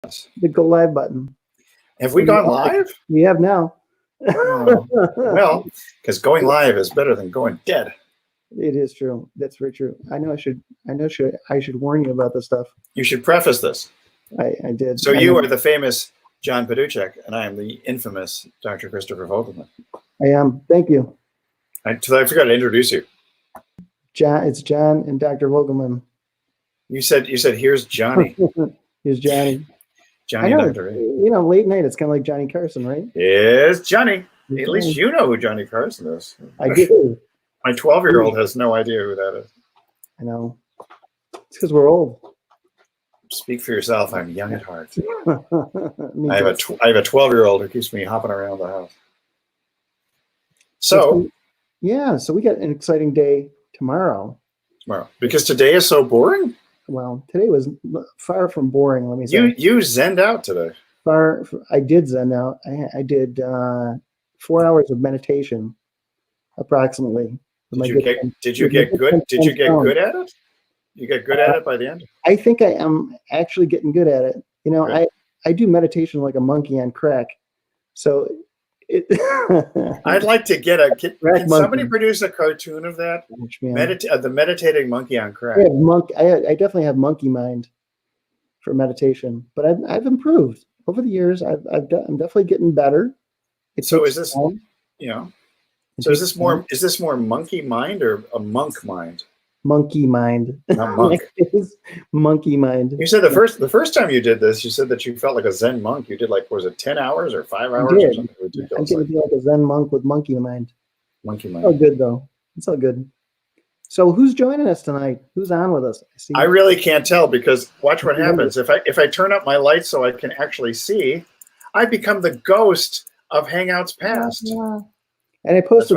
The go live button. Have we gone live? We have now. Well, because going live is better than going dead. It is true. That's very true. I should warn you about this stuff. You should preface this. I did. So you are the famous John Paduchak, and I am the infamous Dr. Christopher Vogelman. I am. Thank you. I forgot to introduce you. It's John and Dr. Vogelman. You said here's Johnny. Here's Johnny. Johnny Doctor. You know, late night, it's kind of like Johnny Carson, right? It's Johnny. At least you know who Johnny Carson is. I do. My 12-year-old has no idea who that is. I know. It's because we're old. Speak for yourself. I'm young at heart. I have a 12-year-old who keeps me hopping around the house. So we got an exciting day tomorrow. Because today is so boring? Well, today was far from boring, let me say. You zenned out today. I did zen out. I did 4 hours of meditation, approximately. Did you get good at it? You get good at it by the end? I think I am actually getting good at it. You know, right. I do meditation like a monkey on crack. So I'd like to can somebody produce a cartoon of that? The meditating monkey on crack. I definitely have monkey mind for meditation, but I've improved over the years. I'm definitely getting better. So is this more monkey mind or a monk mind? Monkey mind. Not monk. Monkey mind. You said the first time you did this, you said that you felt like a Zen monk. You did was it 10 hours or 5 hours or something ridiculous? I'm going to be like a Zen monk with monkey mind. Monkey mind. It's all good though. It's all good. So who's joining us tonight? Who's on with us? I really can't tell because watch what happens. If I turn up my lights so I can actually see, I become the ghost of Hangouts past. And I posted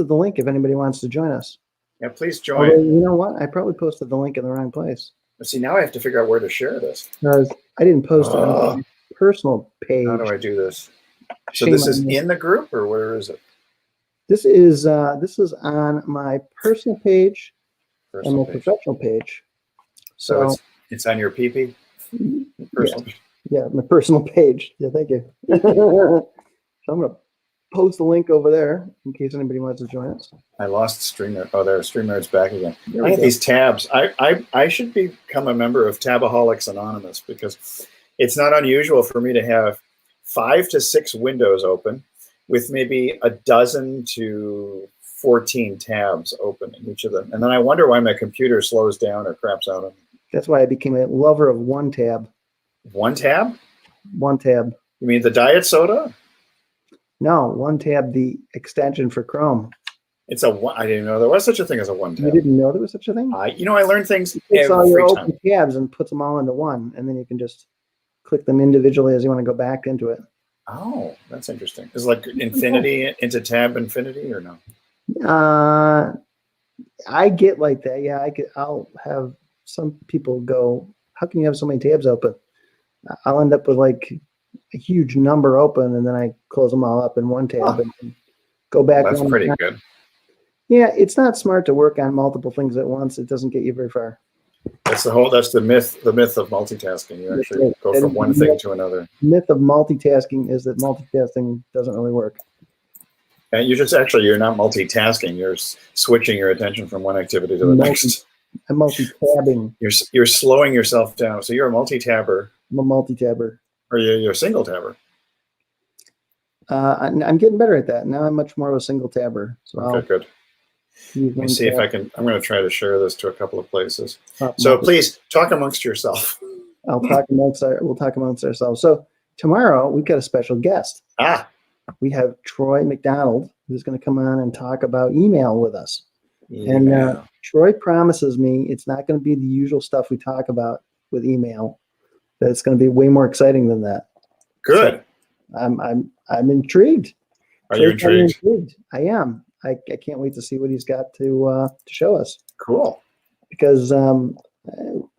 the link if anybody wants to join us. Yeah, please join. Although, you know what? I probably posted the link in the wrong place. See, now I have to figure out where to share this. Because I didn't post it on my personal page. How do I do this? So this is in the group, or where is it? This is on my personal page and my professional page. So it's on your PP? Yeah, my personal page. Yeah, thank you. So I'm going to post the link over there in case anybody wants to join us. I lost StreamYard. Oh, there, StreamYard's back again. I have these tabs. I should become a member of Tabaholics Anonymous because it's not unusual for me to have 5 to 6 windows open with maybe 12 to 14 tabs open in each of them. And then I wonder why my computer slows down or craps out on me. That's why I became a lover of one tab. One tab? One tab. You mean the diet soda? No, one tab, the extension for Chrome. I didn't know there was such a thing as a one tab. You didn't know there was such a thing? I learn things every all your time. Open tabs and puts them all into one, and then you can just click them individually as you want to go back into it. Oh, that's interesting. Is it like infinity into tab infinity or no? I get like that. Yeah, I'll have some people go, how can you have so many tabs open? I'll end up with like a huge number open, and then I close them all up in one tab and go back. That's pretty good. Yeah, it's not smart to work on multiple things at once. It doesn't get you very far. That's the myth of multitasking. You actually go from one thing to another. The myth of multitasking is that multitasking doesn't really work. And you're not multitasking. You're switching your attention from one activity to the next. I'm multi-tabbing. You're slowing yourself down. So you're a multi-tabber. I'm a multi-tabber. Or you're a single tabber. I'm getting better at that. Now I'm much more of a single tabber. So okay, good. Let me see if I can. I'm going to try to share this to a couple of places. So please talk amongst yourself. We'll talk amongst ourselves. So tomorrow we've got a special guest. We have Troy McDonald, who's going to come on and talk about email with us. And Troy promises me it's not going to be the usual stuff we talk about with email. That it's going to be way more exciting than that. Good. So I'm intrigued. Are you intrigued? I am. I can't wait to see what he's got to show us. Cool. Because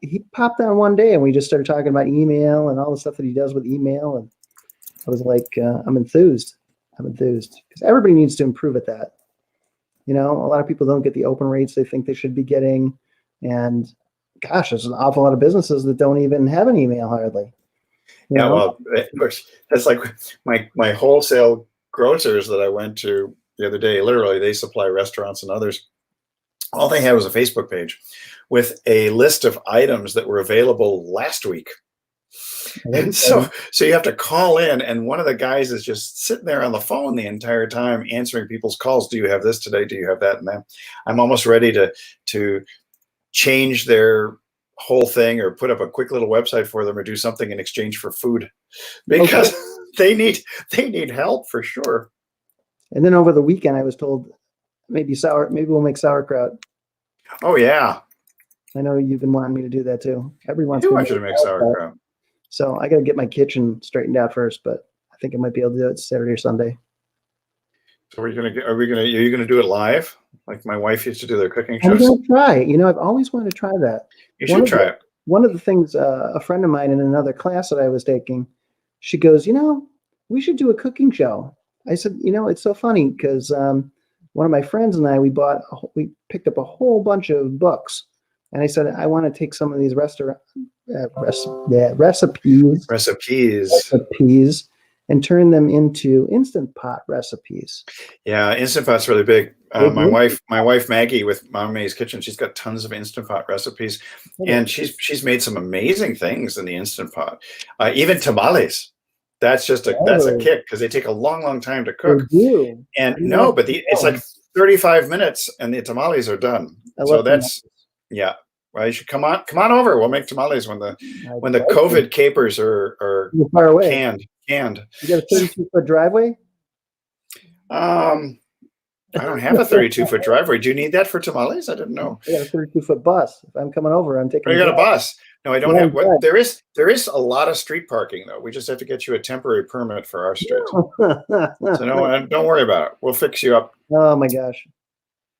he popped on one day and we just started talking about email and all the stuff that he does with email, and I was like, I'm enthused because everybody needs to improve at that. You know, a lot of people don't get the open rates they think they should be getting, and gosh, there's an awful lot of businesses that don't even have an email hardly. You Yeah, know? well, that's like my wholesale grocers that I went to the other day. Literally, they supply restaurants and others. All they had was a Facebook page with a list of items that were available last week. And so you have to call in, and one of the guys is just sitting there on the phone the entire time answering people's calls. Do you have this today? Do you have that and that? I'm almost ready to change their whole thing or put up a quick little website for them or do something in exchange for food, because they need help for sure. And then over the weekend, I was told maybe we'll make sauerkraut. Oh yeah, I know you've been wanting me to do that too. I do want you to make sauerkraut. So I got to get my kitchen straightened out first, but I think I might be able to do it Saturday or Sunday. So are you gonna do it live? Like my wife used to do their cooking I'm shows. going to try. You know, I've always wanted to try that. You should try it. One of the things, a friend of mine in another class that I was taking, she goes, you know, we should do a cooking show. I said, you know, it's so funny because one of my friends and I, we picked up a whole bunch of books, and I said, I want to take some of these recipes and turn them into Instant Pot recipes. Yeah, Instant Pot's really big. My wife Maggie with Mama Mae's Kitchen, she's got tons of Instant Pot recipes, and she's made some amazing things in the Instant Pot. Even tamales. That's a kick because they take a long time to cook. And no, but it's like 35 minutes and the tamales are done. So that's yeah. Well, you should come on over. We'll make tamales when the COVID capers are far away. Canned. You got a 32-foot driveway? I don't have a 32-foot driveway. Do you need that for tamales? I didn't know. I got a 32-foot bus. If I'm coming over, I'm taking. You got a bus? No, I don't have. There is a lot of street parking though. We just have to get you a temporary permit for our street. So no, don't worry about it. We'll fix you up. Oh my gosh.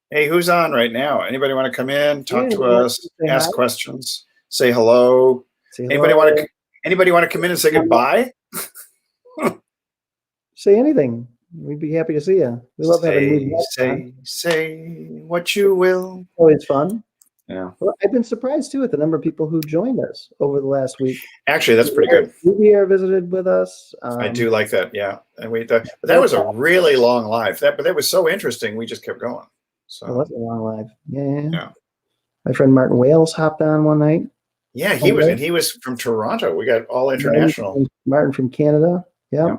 Hey, who's on right now? Anybody want to come in, talk to us, ask questions, say hello? Anybody want to come in and say goodbye? Say anything. We'd be happy to see you. We love having you. Say what you will. Always fun. Yeah. Well, I've been surprised too at the number of people who joined us over the last week. Actually, that's pretty good. UBR visited with us. I do like that. Yeah, and but that was a really long live. But that was so interesting. We just kept going. So it was a long live. Yeah. My friend Martin Wales hopped on one night. Yeah, he was from Toronto. We got all international. Martin from Canada. Yeah.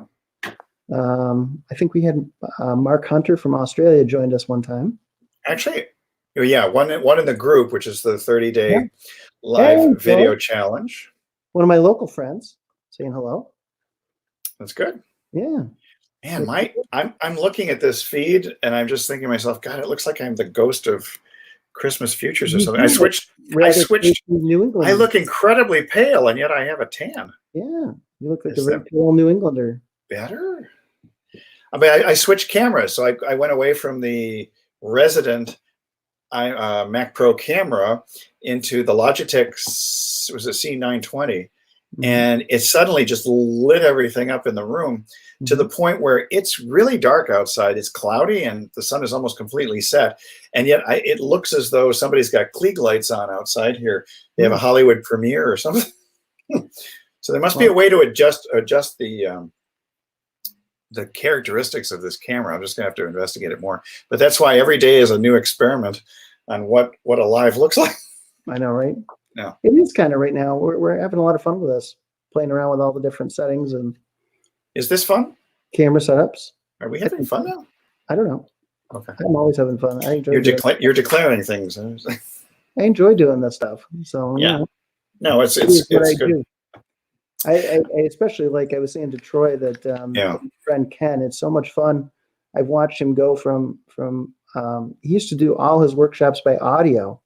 I think we had Mark Hunter from Australia joined us one time. Actually, yeah, one in the group, which is the 30-day live video challenge. One of my local friends saying hello. That's good. Yeah. Man, I'm looking at this feed and I'm just thinking to myself, God, it looks like I'm the ghost of Christmas Futures or something. I switched. New England. I look incredibly pale, and yet I have a tan. Yeah, you look like a very pale New Englander. Better. I mean, I switched cameras, so I went away from the resident Mac Pro camera into the Logitech. Was a C920, and it suddenly just lit everything up in the room to the point where it's really dark outside. It's cloudy, and the sun is almost completely set, and yet it looks as though somebody's got Klieg lights on outside here. They have a Hollywood premiere or something. So there must be a way to adjust the characteristics of this camera. I'm just gonna have to investigate it more. But that's why every day is a new experiment on what a live looks like. I know, right? Yeah, it is kind of right now. We're having a lot of fun with this, playing around with all the different settings. And is this fun? Camera setups. Are we having fun now? I don't know. Okay, I'm always having fun. I enjoy. You're declaring things. I enjoy doing this stuff. So yeah, no, it's good. I especially, like I was saying to Troy, that my friend Ken, it's so much fun. I've watched him go from he used to do all his workshops by audio.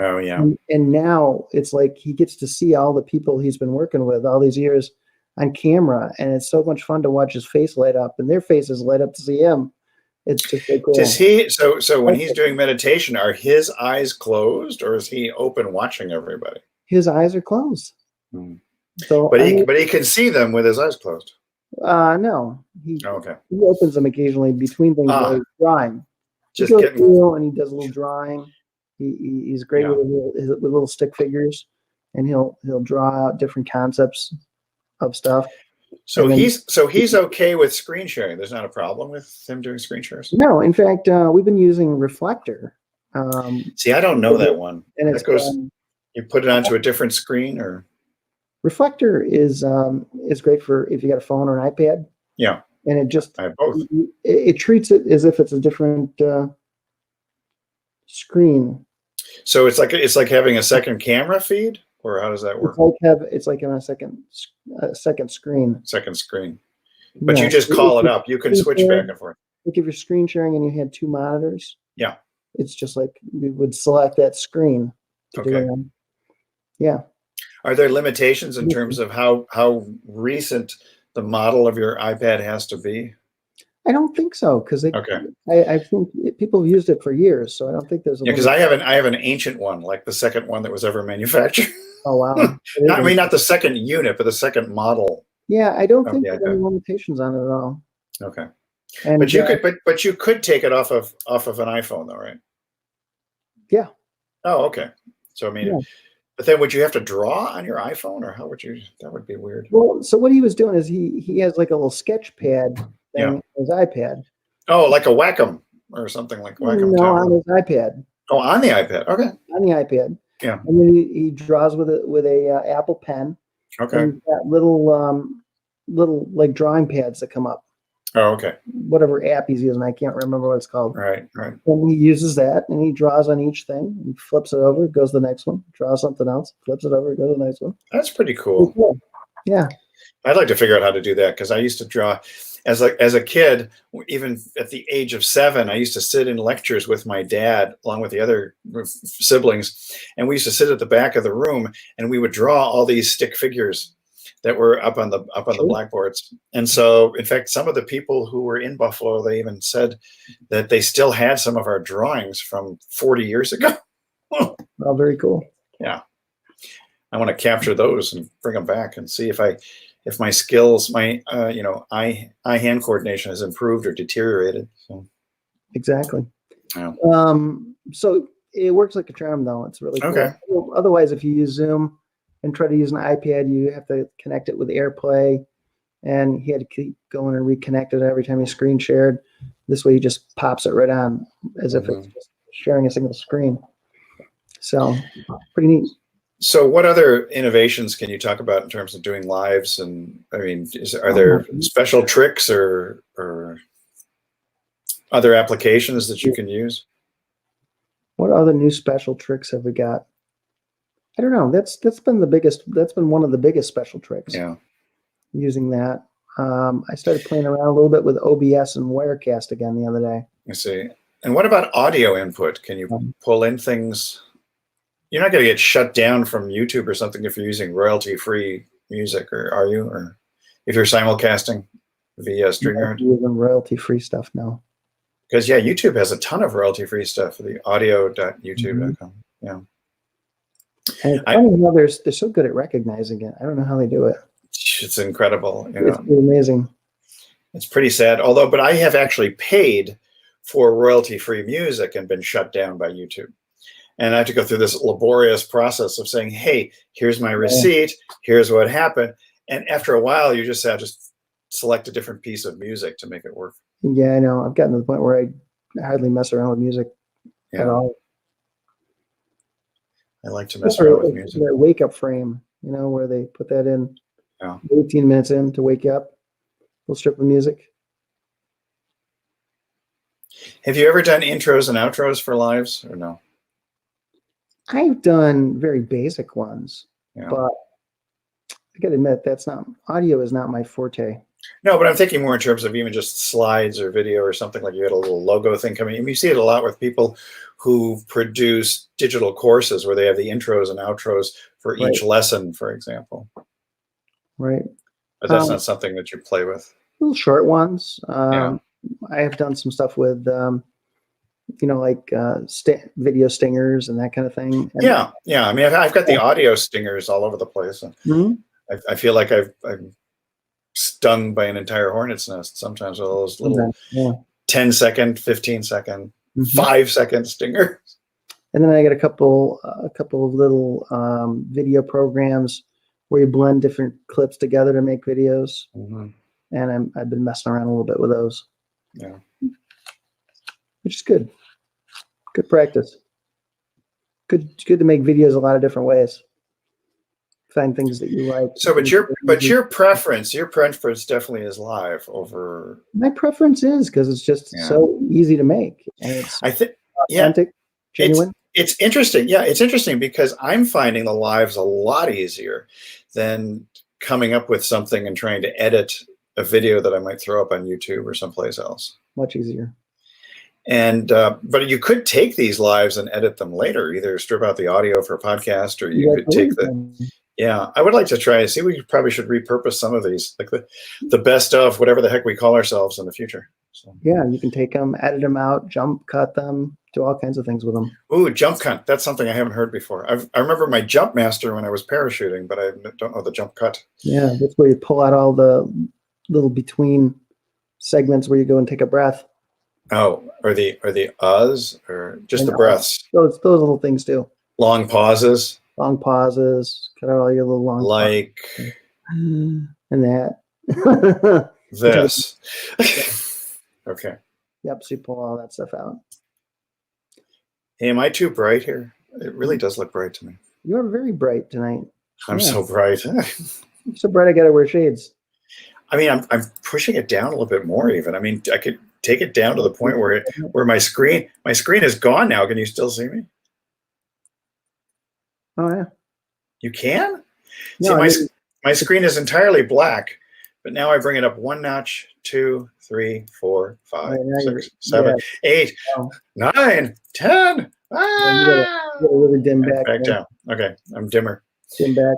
Oh yeah. And now it's like he gets to see all the people he's been working with all these years on camera, and it's so much fun to watch his face light up and their faces light up to see him. It's just so cool. Does he so when he's doing meditation, are his eyes closed or is he open watching everybody? His eyes are closed. So, but he can see them with his eyes closed. No. He opens them occasionally between things while he's drawing. He goes through and he does a little drawing. He's great with little stick figures, and he'll draw out different concepts. of stuff. So then, he's okay with screen sharing. There's not a problem with him doing screen shares. No, in fact, we've been using Reflector. See, I don't know that one. And that goes. You put it onto a different screen, or Reflector is great for if you got a phone or an iPad. Yeah, and it just I have both. It treats it as if it's a different screen. So it's like having a second camera feed, or how does that work? It's like having a second screen. Second screen, but you just call it up. You can switch back and forth. Like if you're screen sharing and you had two monitors. Yeah, it's just like we would select that screen. Okay. Yeah. Are there limitations in terms of how recent the model of your iPad has to be? I don't think so, because Okay. I think people have used it for years, so I don't think there's a because I have an ancient one, like the second one that was ever manufactured. Oh wow! not the second unit, but the second model. Yeah, I don't think there's any limitations on it at all. Okay. And, but you could take it off of an iPhone though, right? Yeah. Oh, okay. So I mean, but then would you have to draw on your iPhone, or how would you? That would be weird. Well, so what he was doing is he has like a little sketch pad thing on his iPad. Oh, like a Wacom or something like Wacom. No, on his iPad. Oh, on the iPad. Okay. On the iPad. Yeah. And then he draws with a Apple Pen. Okay. And got little like drawing pads that come up. Oh, okay. Whatever app he's using, I can't remember what it's called. Right. And he uses that, and he draws on each thing. He flips it over, goes to the next one. Draws something else, flips it over, goes to the next one. That's pretty cool. Yeah. I'd like to figure out how to do that, because I used to draw as a kid. Even at the age of 7, I used to sit in lectures with my dad along with the other siblings, and we used to sit at the back of the room, and we would draw all these stick figures that were up on the blackboards. And so, in fact, some of the people who were in Buffalo, they even said that they still had some of our drawings from 40 years ago. Oh, very cool. Yeah. I want to capture those and bring them back and see if my skills, my eye-hand coordination has improved or deteriorated. So. Exactly. Yeah. So it works like a charm, though. It's really cool. Okay. Otherwise, if you use Zoom and try to use an iPad, you have to connect it with AirPlay, and he had to keep going and reconnect it every time he screen shared. This way, he just pops it right on as if it's just sharing a single screen. So pretty neat. So what other innovations can you talk about in terms of doing lives? And I mean, are there special tricks or other applications that you can use? What other new special tricks have we got? I don't know. That's been the biggest. That's been one of the biggest special tricks. Yeah. Using that, I started playing around a little bit with OBS and Wirecast again the other day. I see. And what about audio input? Can you pull in things? You're not going to get shut down from YouTube or something if you're using royalty-free music, or are you? Or if you're simulcasting via StreamYard? Using royalty-free stuff now. Because YouTube has a ton of royalty-free stuff. The audio.youtube.com. Yeah. And it's funny how they're so good at recognizing it. I don't know how they do it. It's incredible. It's pretty amazing. It's pretty sad. But I have actually paid for royalty-free music and been shut down by YouTube. And I have to go through this laborious process of saying, hey, here's my receipt. Here's what happened. And after a while, you just have to select a different piece of music to make it work. Yeah, I know. I've gotten to the point where I hardly mess around with music at all. I like to mess around with music. That wake up frame, where they put that in 18 minutes in to wake you up. Little strip of music. Have you ever done intros and outros for lives or no? I've done very basic ones, but I got to admit, audio is not my forte. No, but I'm thinking more in terms of even just slides or video or something, like you had a little logo thing coming in. You see it a lot with people who produce digital courses where they have the intros and outros for each lesson, for example. Right. But that's not something that you play with. Little short ones. I have done some stuff with, like video stingers and that kind of thing. And I mean, I've got the audio stingers all over the place. And I feel like I'm stung by an entire hornet's nest sometimes with those little 10-second, 15-second, 5-second stingers. And then I got a couple of little video programs where you blend different clips together to make videos. Mm-hmm. And I've been messing around a little bit with those. Yeah. Which is good. Good practice. Good to make videos a lot of different ways. Find things that you like. So, but your preference definitely is live over. My preference is because it's just so easy to make, and it's authentic, genuine. It's interesting. Yeah, it's interesting because I'm finding the lives a lot easier than coming up with something and trying to edit a video that I might throw up on YouTube or someplace else. Much easier. And but you could take these lives and edit them later, either strip out the audio for a podcast, or you could take the. Yeah, I would like to try. See, we probably should repurpose some of these, like the best of whatever the heck we call ourselves in the future. So. Yeah, you can take them, edit them out, jump cut them, do all kinds of things with them. Ooh, jump cut. That's something I haven't heard before. I remember my jump master when I was parachuting, but I don't know the jump cut. Yeah, that's where you pull out all the little between segments where you go and take a breath. Oh, or the uhs, or just the breaths. Those little things too. Long pauses. Long pauses. Cut out all your little long like pauses. And that. This. Okay. Yep, so you pull all that stuff out. Hey, am I too bright here? It really does look bright to me. You are very bright tonight. I'm so bright. So bright I gotta wear shades. I mean, I'm pushing it down a little bit more even. I mean, I could take it down to the point where my screen is gone now. Can you still see me? Oh yeah. You can? No, see, my screen is entirely black, but now I bring it up 1 notch, 2, 3, 4, 5, 6, 7, 8, 9, 10. You gotta really dim back down. Okay, I'm dimmer. Dim back.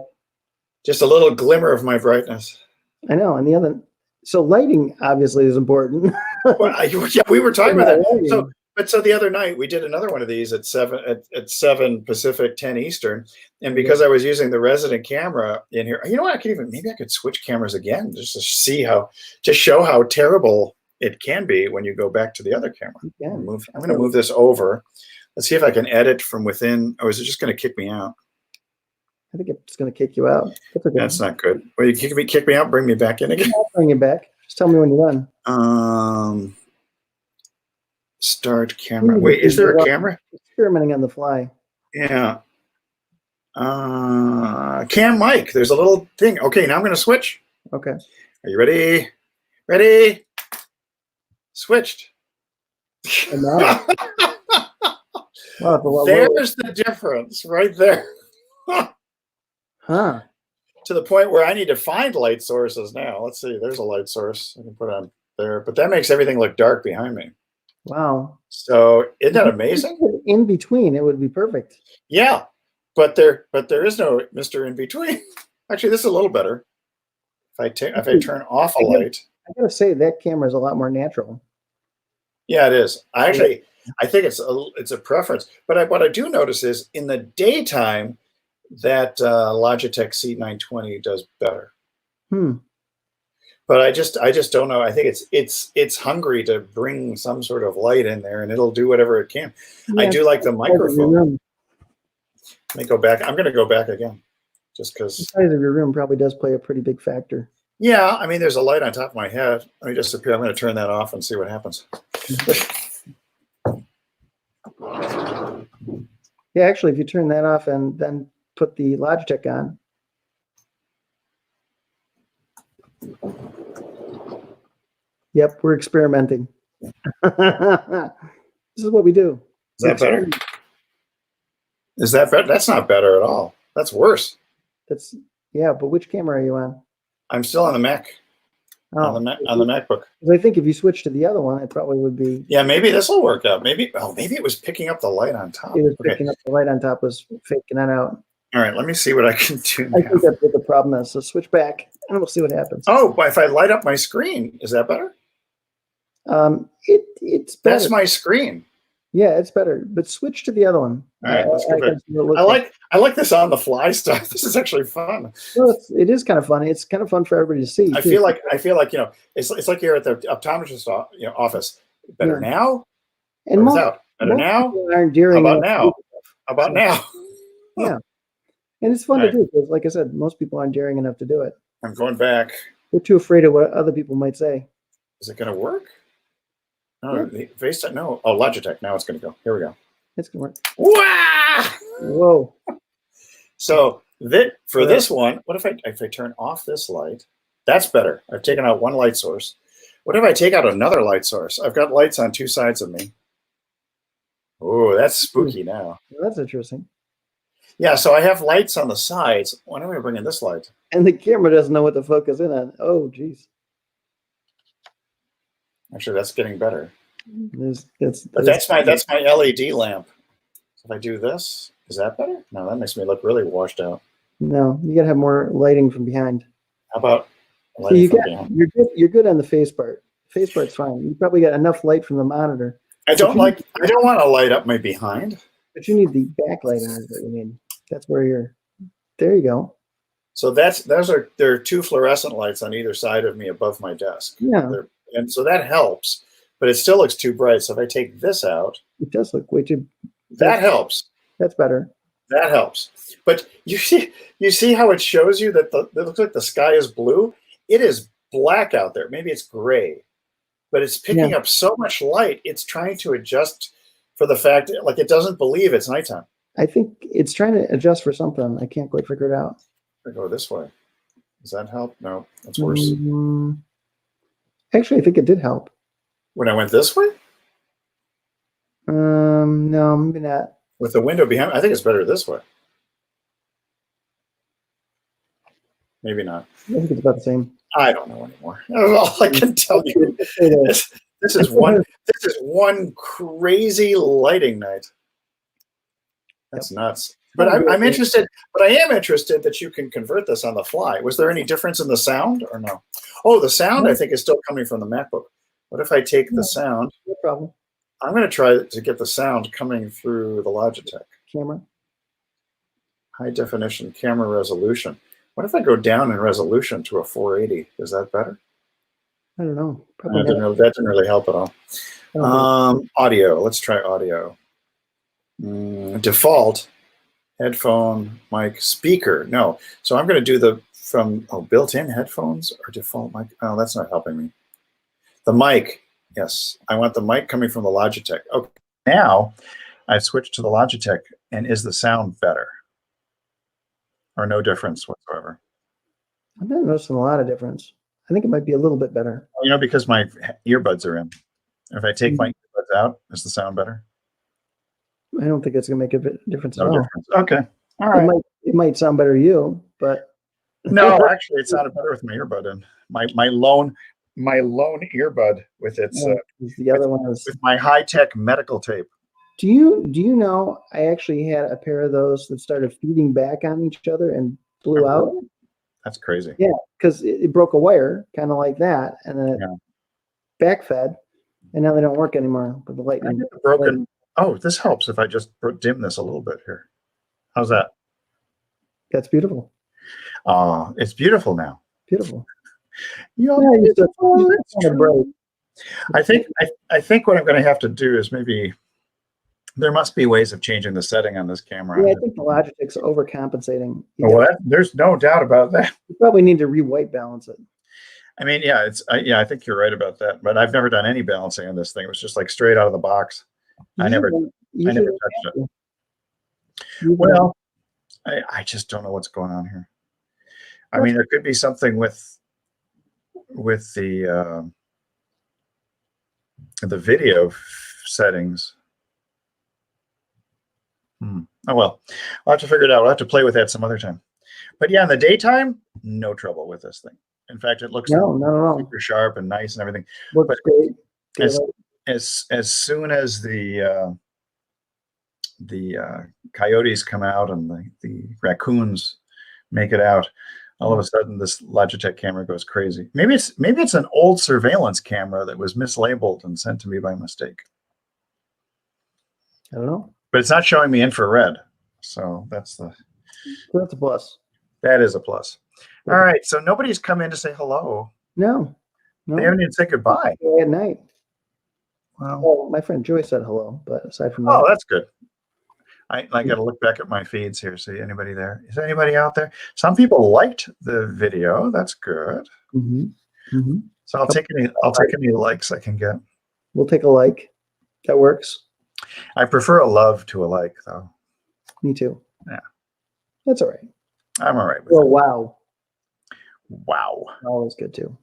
Just a little glimmer of my brightness. I know. And the other, so lighting obviously is important. Well, yeah, we were talking about that. So the other night we did another one of these at 7 Pacific, 10 Eastern, and because I was using the resident camera in here, you know what? Maybe I could switch cameras again just to show how terrible it can be when you go back to the other camera. Yeah. I'm going to move this over. Let's see if I can edit from within. Or is it just going to kick me out? I think it's going to kick you out. That's okay. That's not good. Well, you kick me out, bring me back in again. I'll bring you back. Just tell me when you're done. Start camera. Wait, is there a camera? Experimenting on the fly. Yeah. Cam mic. There's a little thing. Okay, now I'm going to switch. Okay. Are you ready? Ready? Switched. And now, wow, there's the difference right there. Huh. To the point where I need to find light sources now. Let's see. There's a light source I can put on there, but that makes everything look dark behind me. Wow. So isn't that amazing? In between, it would be perfect. Yeah, but there is no Mr. In Between. Actually, this is a little better. If I turn off a light. I gotta say that camera is a lot more natural. Yeah, it is. I think it's a preference. But what I do notice is in the daytime that Logitech C920 does better. But I just don't know. I think it's hungry to bring some sort of light in there, and it'll do whatever it can. Yeah, I do like the microphone. Let me go back. I'm going to go back again, just because. The size of your room probably does play a pretty big factor. Yeah, I mean, there's a light on top of my head. Let me just appear. I'm going to turn that off and see what happens. Yeah, actually, if you turn that off and then put the Logitech on. Yep, we're experimenting. This is what we do. Is that better? Is that better? That's not better at all. That's worse. Yeah, but which camera are you on? I'm still on the Mac. Oh, on the MacBook. I think if you switch to the other one, it probably would be. Yeah, maybe this will work out. Maybe it was picking up the light on top. It was picking up the light on top, was faking that out. All right, let me see what I can do now. I think that's what the problem is. So switch back, and we'll see what happens. Oh, but if I light up my screen, is that better? It's better. That's my screen. Yeah, it's better. But switch to the other one. All right, let's go back. I like this on the fly stuff. This is actually fun. Well, it is kind of fun. It's kind of fun for everybody to see. I feel like it's like you're at the optometrist office. Better now, and without. Better now. How about now? How about now? Yeah. And it's fun All to right. do because, like I said, most people aren't daring enough to do it. I'm going back. They're too afraid of what other people might say. Is it going to work? No, Yeah. the FaceTime. No. Oh, Logitech. Now it's going to go. Here we go. It's gonna work. Wow! Whoa. So for Right. this one, what if I turn off this light? That's better. I've taken out one light source. What if I take out another light source? I've got lights on two sides of me. Oh, that's spooky now. Well, that's interesting. Yeah, so I have lights on the sides. When am I bringing this light? And the camera doesn't know what to focus in on. Oh, geez. Actually, that's getting better. But that's my LED lamp. If I do this, is that better? No, that makes me look really washed out. No, you gotta have more lighting from behind. How about So lighting from behind? you're good on the face part. Face part's fine. You probably got enough light from the monitor. I don't want to light up my behind. But you need the backlight on it. I mean, that's where there you go. So there are two fluorescent lights on either side of me above my desk. Yeah. And so that helps, but it still looks too bright. So if I take this out, It does look way too. that helps. That's better. That helps. But you see how it shows you that it looks like the sky is blue? It is black out there. Maybe it's gray, but it's picking up so much light. It's trying to adjust for the fact, like it doesn't believe it's nighttime. I think it's trying to adjust for something. I can't quite figure it out. I go this way. Does that help? No, that's worse. Actually, I think it did help. When I went this way? No, maybe not. With the window behind me, I think it's better this way. Maybe not. I think it's about the same. I don't know anymore. All I can tell you. This is one crazy lighting night. That's nuts. But I'm interested. But I am interested that you can convert this on the fly. Was there any difference in the sound or no? Oh, the sound I think is still coming from the MacBook. What if I take the sound? No problem. I'm going to try to get the sound coming through the Logitech Camera. high definition camera resolution. What if I go down in resolution to a 480? Is that better? I don't know. That didn't really help at all. Audio. Let's try audio. Default headphone mic speaker. No. So I'm going to do built-in headphones or default mic. Oh, that's not helping me. The mic. Yes, I want the mic coming from the Logitech. Okay. Now I've switched to the Logitech, and is the sound better or no difference whatsoever? I'm not noticing a lot of difference. I think it might be a little bit better. Because my earbuds are in. If I take my earbuds out, is the sound better? I don't think it's going to make a difference at all. Difference. Okay. All right. It might sound better to you, but no, actually, it sounded better with my earbud in. My lone earbud with its the other one is with my high-tech medical tape. Do you know I actually had a pair of those that started feeding back on each other and blew out? That's crazy. Yeah, because it broke a wire, kind of like that, and then it backfed, and now they don't work anymore with the lightning. Broken. Oh, this helps if I just dim this a little bit here. How's that? That's beautiful. It's beautiful now. Beautiful. I think what I'm going to have to do is maybe there must be ways of changing the setting on this camera. Yeah, I think the Logitech's overcompensating. There's no doubt about that. You probably need to re-white balance it. I mean, I think you're right about that. But I've never done any balancing on this thing. It was just like straight out of the box. I never touched it. Well, I just don't know what's going on here. I mean, there could be something with the video settings. Oh well, I'll have to figure it out. I'll have to play with that some other time. But yeah, in the daytime, no trouble with this thing. In fact, it looks super sharp and nice and everything. Looks great. As soon as the coyotes come out and the raccoons make it out, all of a sudden this Logitech camera goes crazy. Maybe it's an old surveillance camera that was mislabeled and sent to me by mistake. I don't know. But it's not showing me infrared. So that's a plus. That is a plus. All right. So nobody's come in to say hello. No. They haven't even said goodbye. At night. Wow. Well, my friend Joy said hello, but aside from that. Oh, that's good. I got to look back at my feeds here. See anybody there? Is anybody out there? Some people liked the video. That's good. So I'll take any likes I can get. We'll take a like. That works. I prefer a love to a like, though. Me too. Yeah. That's all right. I'm all right with it. Wow. Wow is good too.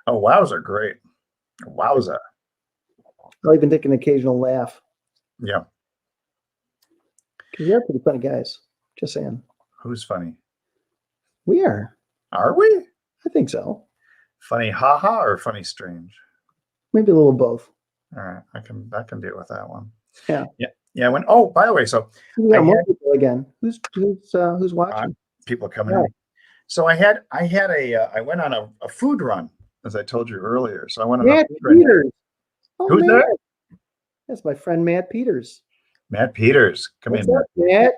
Oh, wows are great. Wowza. I'll even take an occasional laugh. Yeah. Because we're pretty funny guys. Just saying. Who's funny? We are. Are we? I think so. Funny haha or funny strange? Maybe a little of both. All right. I can deal with that one. Yeah. Yeah. Oh, by the way, so we got more people again. Who's watching? People coming in. So I went on a food run, as I told you earlier. So I went on Matt a food Peters. run. Oh, Who's that? That's my friend Matt Peters. Matt Peters. Come What's in, up, Matt.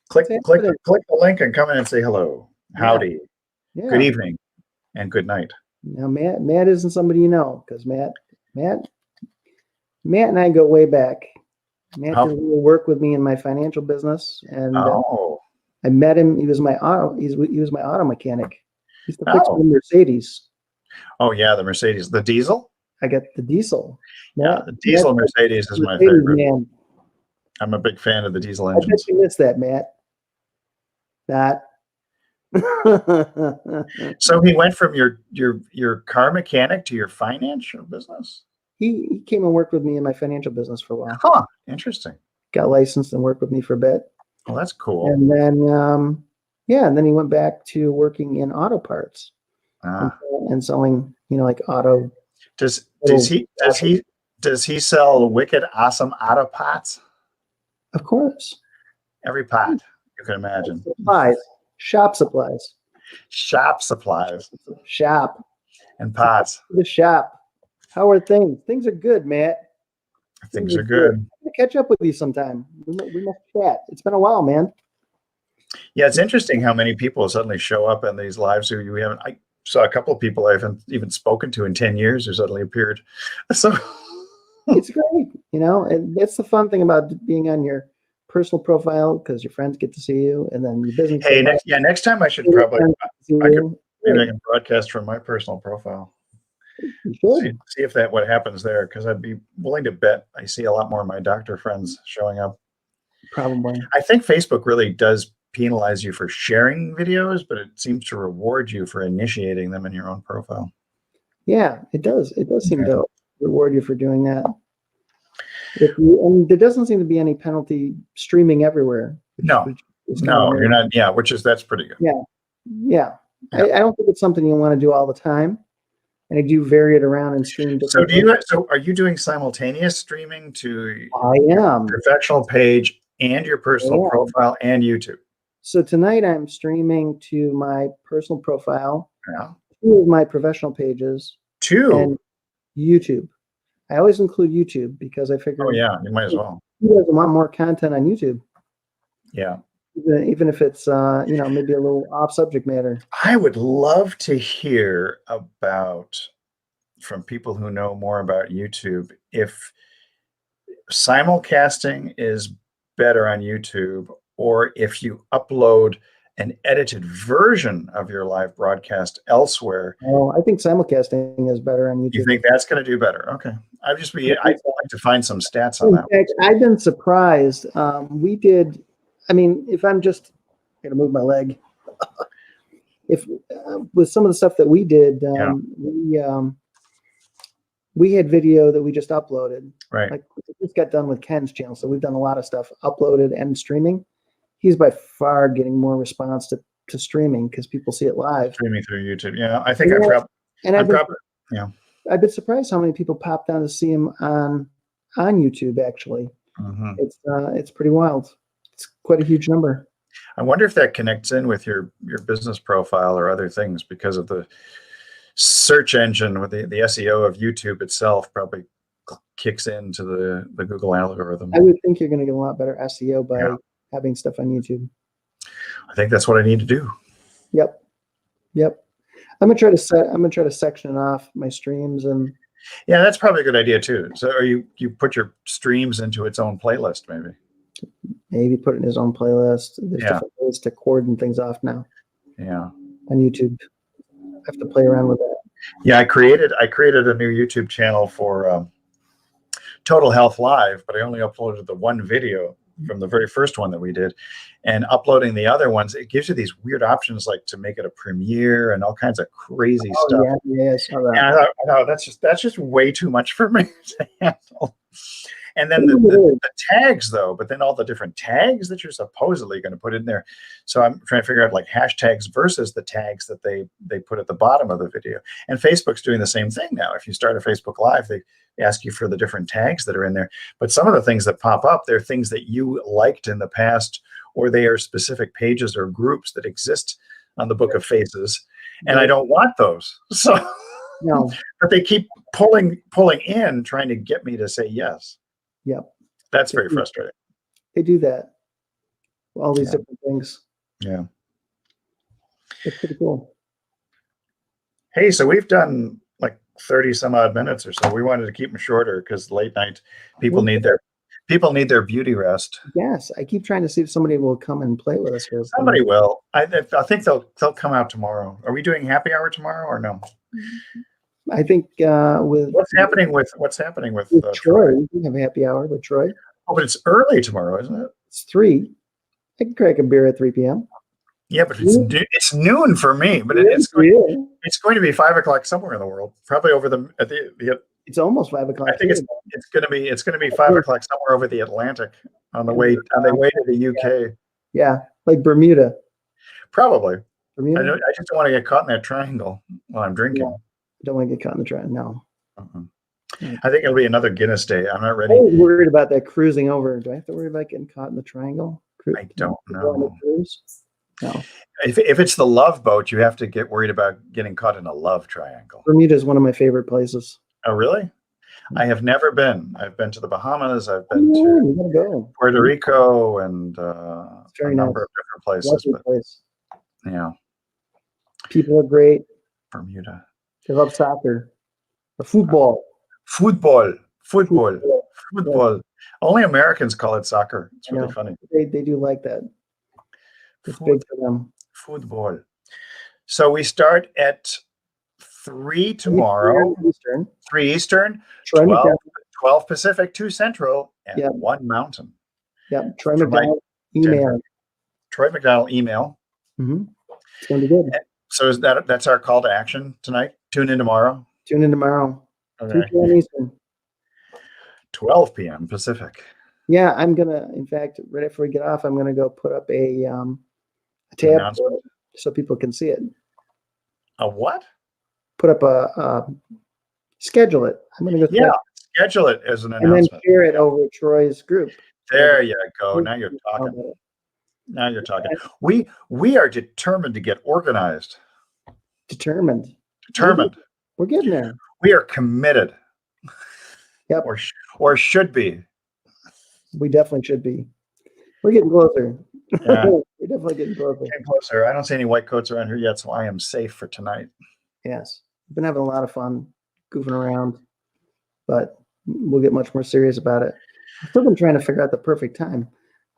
Click the link and come in and say hello. Howdy. Yeah. Good evening and good night. Now Matt isn't somebody you know, because Matt and I go way back. Matt did a little work with me in my financial business, and I met him. He was my auto mechanic. He used to fix the Mercedes. Oh yeah, the Mercedes, the diesel. I got the diesel. Yeah, the diesel Mercedes is my favorite. Man. I'm a big fan of the diesel engines. I bet you missed that, Matt. So he went from your car mechanic to your financial business? He came and worked with me in my financial business for a while. Huh, interesting. Got licensed and worked with me for a bit. Oh, that's cool. And then, and then he went back to working in auto parts and selling, like auto. Does he sell wicked awesome auto parts? Of course. Every pot you can imagine. Shop supplies. Shop. And pots. The shop. How are things? Things are good, Matt. Things are good. I'm gonna catch up with you sometime. We must chat. It's been a while, man. Yeah, it's interesting how many people suddenly show up in these lives who you haven't. I saw a couple of people I haven't even spoken to in 10 years who suddenly appeared. So it's great, and that's the fun thing about being on your personal profile, because your friends get to see you, and then your business. Hey, next time I should probably maybe I can broadcast from my personal profile. See if what happens there, because I'd be willing to bet I see a lot more of my doctor friends showing up. Probably. I think Facebook really does penalize you for sharing videos, but it seems to reward you for initiating them in your own profile. Yeah, it does. It does seem to reward you for doing that. And there doesn't seem to be any penalty streaming everywhere. No, you're not. Yeah, that's pretty good. Yeah. I don't think it's something you want to do all the time. And I do vary it around and stream. So are you doing simultaneous streaming to your professional page and your personal profile and YouTube? So tonight I'm streaming to my personal profile, 2 of my professional pages, 2 and YouTube. I always include YouTube because I figure. Oh yeah, you might as well. Who doesn't want more content on YouTube? Yeah. Even if it's maybe a little off subject matter. I would love to hear from people who know more about YouTube if simulcasting is better on YouTube, or if you upload an edited version of your live broadcast elsewhere. Oh, I think simulcasting is better on YouTube. You think that's going to do better? Okay. I'd like to find some stats on that. In fact, I've been surprised. We did. I mean, if I'm just going to move my leg, with some of the stuff that we did, we had video that we just uploaded. Right. Like we just got done with Ken's channel, so we've done a lot of stuff uploaded and streaming. He's by far getting more response to streaming because people see it live. Streaming through YouTube. Yeah, I think I've been surprised how many people popped down to see him on YouTube. Actually, it's pretty wild. It's quite a huge number. I wonder if that connects in with your business profile or other things, because of the search engine with the SEO of YouTube itself probably kicks into the Google algorithm. I would think you're going to get a lot better SEO by having stuff on YouTube. I think that's what I need to do. Yep. I'm gonna try to section off my streams, and that's probably a good idea too. So you put your streams into its own playlist, maybe. Maybe put it in his own playlist. There's Yeah. different ways to cordon things off now Yeah. on YouTube. I have to play around with that. Yeah, I created a new YouTube channel for Total Health Live, but I only uploaded the one video from the very first one that we did. And uploading the other ones, it gives you these weird options like to make it a premiere and all kinds of crazy stuff. Yeah, I saw that. And I thought that's just way too much for me to handle. And then the tags, though, but then all the different tags that you're supposedly going to put in there. So I'm trying to figure out like hashtags versus the tags that they put at the bottom of the video. And Facebook's doing the same thing now. If you start a Facebook Live, they ask you for the different tags that are in there. But some of the things that pop up, they're things that you liked in the past, or they are specific pages or groups that exist on the Book of Faces. And I don't want those. So, no. But they keep pulling in, trying to get me to say yes. Yep. That's very frustrating. They do that. All these different things. Yeah. It's pretty cool. Hey, so we've done like 30 some odd minutes or so. We wanted to keep them shorter because late night people need their beauty rest. Yes. I keep trying to see if somebody will come and play with us. Somebody will. I think they'll come out tomorrow. Are we doing happy hour tomorrow or no? I think with what's happening with Troy, we can have a happy hour with Troy. Oh, but it's early tomorrow, isn't it? It's 3. I can crack a beer at 3 p.m. Yeah, but it's noon for me. But it's going to be 5 o'clock somewhere in the world. Probably over It's almost 5 o'clock. I think it's going to be 5 o'clock somewhere over the Atlantic on the way to the UK. Yeah, like Bermuda. Probably. Bermuda. I just don't want to get caught in that triangle while I'm drinking. Yeah. Don't want to get caught in the triangle. No. I think it'll be another Guinness Day. I'm not ready. I'm worried about that cruising over. Do I have to worry about getting caught in the triangle? I don't know. No. If it's the love boat, you have to get worried about getting caught in a love triangle. Bermuda is one of my favorite places. Oh, really? I have never been. I've been to the Bahamas. I've been to Puerto Rico and a number of different places. Place. Yeah. People are great. Bermuda. They love soccer or football. Football. Only Americans call it soccer. It's really funny. They do like that. It's big for them. Football. So we start at 3 tomorrow. 3 Eastern, 12 Pacific, 2 Central, and 1 Mountain. Yep. Troy McDonald email. Troy McDonald email. Mm-hmm. It's going to be good. So that's our call to action tonight? Tune in tomorrow? Tune in tomorrow. Okay. 3 p.m. Eastern. 12 p.m. Pacific. Yeah, I'm going to, in fact, right after we get off, I'm going to go put up a tab so people can see it. A what? Put up a schedule it. I'm going to go schedule it as an announcement. And then share it over Troy's group. There you go. Now you're talking. Now you're talking. We are determined to get organized. Determined. We're getting there. We are committed. Yep. Or should be. We definitely should be. We're getting closer. Yeah. We're definitely getting closer. Getting closer. I don't see any white coats around here yet, so I am safe for tonight. Yes. We've been having a lot of fun goofing around, but we'll get much more serious about it. I've still been trying to figure out the perfect time.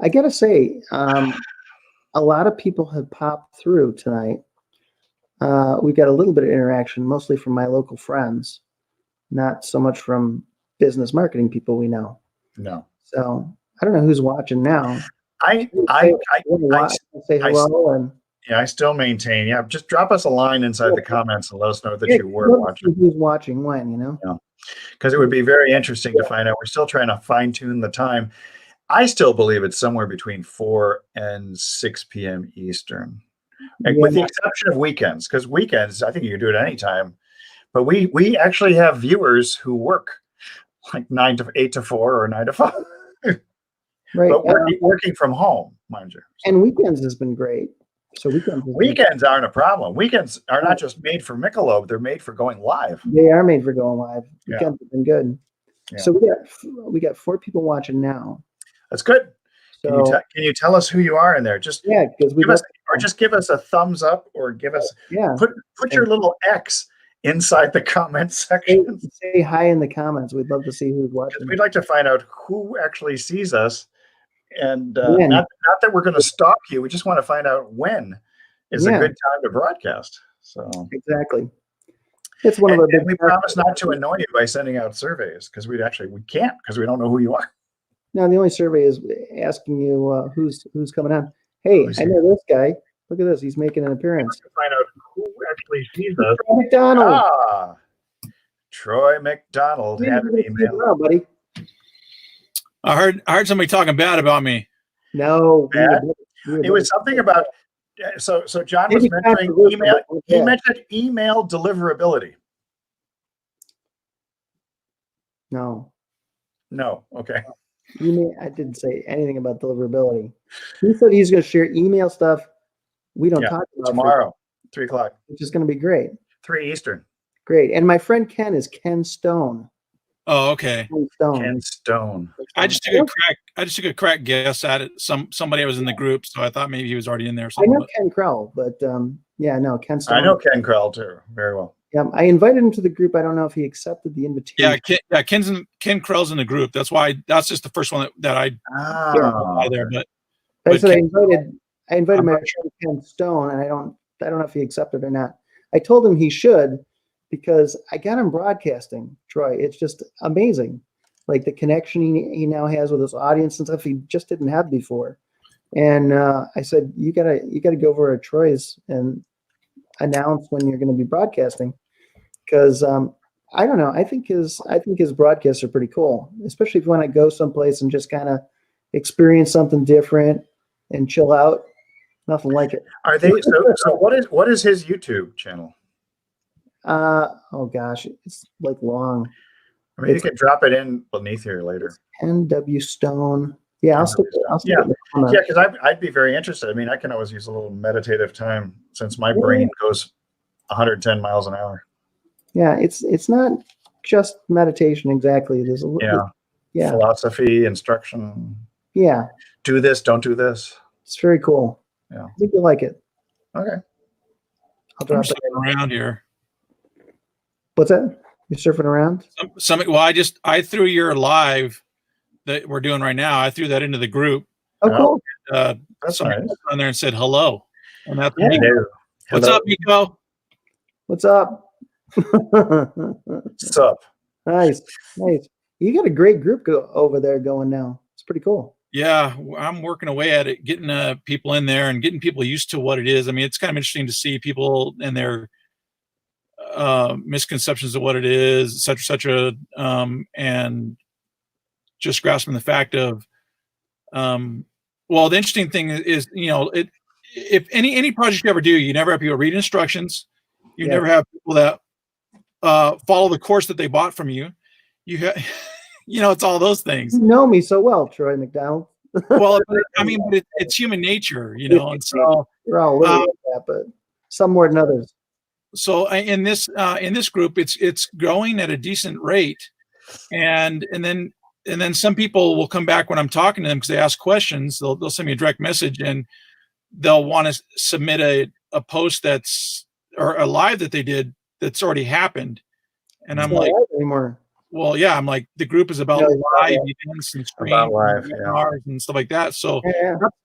I got to say, a lot of people have popped through tonight. We got a little bit of interaction, mostly from my local friends, not so much from business marketing people we know. No. So I don't know who's watching now. I say hello and I still maintain. Yeah, just drop us a line inside the comments and let us know that you were watching. Who's watching when, Yeah, because it would be very interesting to find out. We're still trying to fine tune the time. I still believe it's somewhere between 4 and 6 p.m. Eastern, with the exception of weekends. Because weekends, I think you can do it anytime. But we actually have viewers who work like 8 to 4 or 9 to 5. Right. But working from home, mind you. And weekends has been great. So weekends aren't a problem. Weekends are not just made for Michelob; they're made for going live. They are made for going live. Weekends have been good. Yeah. So we got 4 people watching now. That's good. So, can you tell us who you are in there? Just because give us a thumbs up, or give us put your little X inside the comments section. Say hi in the comments. We'd love to see who's watching. We'd like to find out who actually sees us And When? not that we're going to stalk you. We just want to find out when is a good time to broadcast. So exactly. It's one of our and we promise not to annoy you by sending out surveys because we can't because we don't know who you are. No, the only survey is asking you who's coming on. Hey, I know this guy. Look at this. He's making an appearance. Find out who actually sees us. Troy McDonald. Troy McDonald had an email. Well, buddy. I heard somebody talking bad about me. No, it was something about. So John was mentioning email. He mentioned email deliverability. No. Okay. I didn't say anything about deliverability. He said he's going to share email stuff. We don't talk about tomorrow, 3:00, which is going to be great. 3 Eastern. Great. And my friend Ken is Ken Stone. Oh, okay. Ken Stone. I just took a crack guess at it. Somebody was in the group, so I thought maybe he was already in there. I know Ken Krell, but Ken Stone. I know Ken Krell too, very well. Yeah, I invited him to the group. I don't know if he accepted the invitation. Yeah, Ken Krell's in the group. That's why. That's just the first one that I there. But I said I invited my friend Ken Stone, and I don't know if he accepted or not. I told him he should because I got him broadcasting. Troy, it's just amazing, like the connection he now has with his audience and stuff he just didn't have before. And I said you gotta go over to Troy's and announce when you're going to be broadcasting, because I don't know. I think his broadcasts are pretty cool, especially if you want to go someplace and just kind of experience something different and chill out. Nothing like it. Are they? So what is his YouTube channel? Oh gosh, it's like long. I mean, you can drop it in beneath here later. NW Stone. Yeah, I'll stick it. Yeah, because I'd be very interested. I mean, I can always use a little meditative time since my brain goes 110 miles an hour. Yeah, it's not just meditation exactly. There's a philosophy, instruction. Yeah. Do this, don't do this. It's very cool. Yeah. I think you'll like it. Okay. I'll drop it around here. What's that? You're surfing around? I threw your live that we're doing right now. I threw that into the group. Oh, cool. That's nice. On there and said hello. And that's me. What's up, Nico? What's up? What's up? Nice. You got a great group over there going now. It's pretty cool. Yeah, I'm working away at it, getting people in there and getting people used to what it is. I mean, it's kind of interesting to see people and their misconceptions of what it is, et cetera, and just grasping the fact of, the interesting thing is, if any project you ever do, you never have people read instructions. You never have people that follow the course that they bought from you. It's all those things. You know me so well, Troy McDonald. Well, I mean, but it's human nature, and so we're all like that, but some more than others. So in this group, it's growing at a decent rate, and then some people will come back when I'm talking to them because they ask questions. They'll send me a direct message and they'll want to submit a post or a live that they did that's already happened, and I'm like, anymore. Well, yeah, I'm like, the group is about live events and streams and stuff like that. So